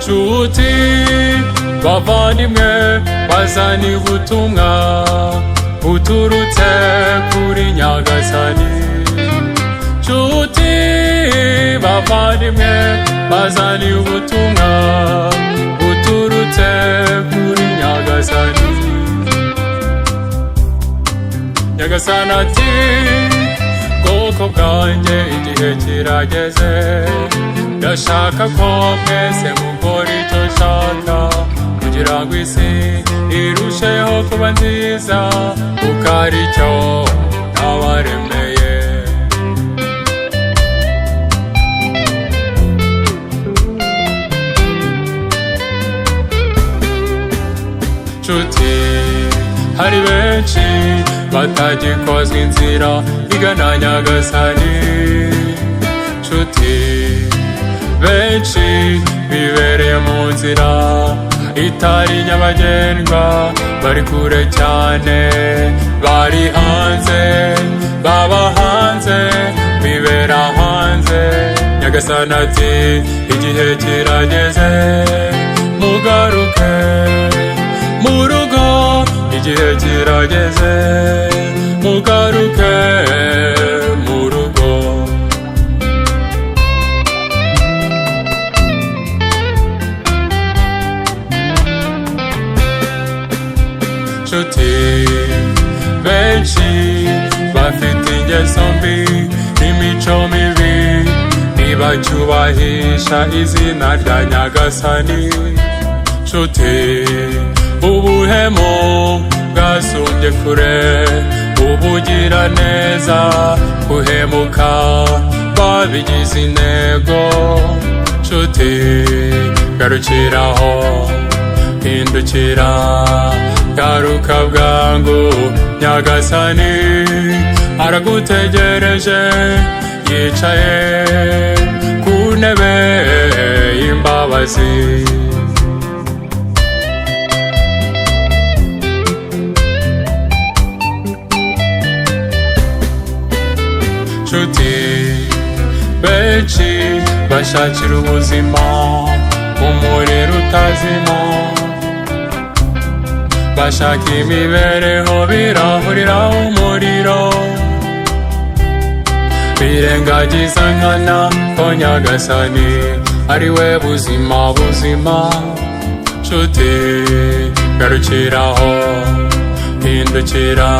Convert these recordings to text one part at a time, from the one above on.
nshuti bavandimwe bazaniye ubutumwa buturutse kuri Nyagasani. Nshuti bavandimwe bazaniye ubutumwa buturutse kuri Nyagasani. Nyagasani ati bwoko bwanjye igihe kirageze, ndashaka ko mwese mukora icyo nshaka kugira ngo isi irusheho kuba nziza kuko ari cyo nabaremeye. Nshuti hari benshi batagikozwe inzira igana Nyagasani. Nshuti benshi bibereye mu nzira itari nyabagendwa, bari kure cyane, bari hanze, baba hanze, bibera hanze. Nyagasani ati igihe kirageze mugaruke mu rugo, igihe kirageze mugaruke mu rugo. Nshuti benshi bafite ingeso mbi n'imico mibi, ntibacyubahisha izina rya Nyagasani. Nshuti ubuhemu bwasumbye kure ubugira neza, guhemuka babigize intego. Nshuti garukiraho, hindukira, garuka bwangu, Nyagasani aragutegereje, yicaye ku ntebe y'imbabazi. Nshuti benshi bashakira ubuzima mu muriro utazima, bashaka imibereho birahurira umuriro, birengagiza nkana ko Nyagasani ari we buzima buzima. Nshuti garukiraho, hindukira,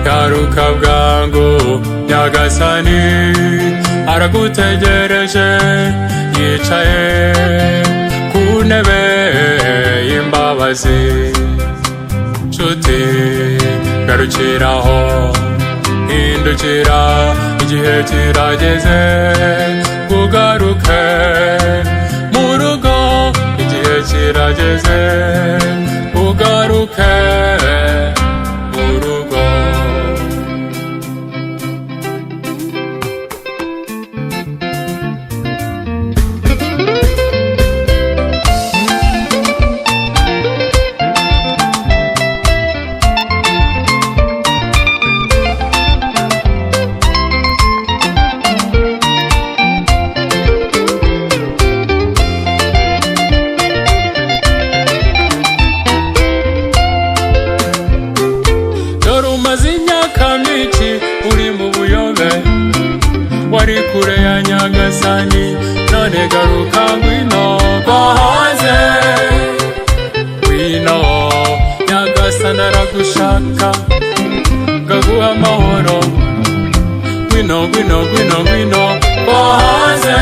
garuka bwangu, Nyagasani aragutegereje, yicaye ku ntebe y'imbabazi. Nshuti garukiraho, hindukira, igihe kirageze ugaruke mu rugo, igihe kirageze ugaruke mu rugo. Uri mu buyobe, wari kure ya Nyagasani, none garuka ngwino bahaze. Ngwino Nyagasani aragushaka, gaguha amahoro. Ngwino ngwino ngwino ngwino bahaze.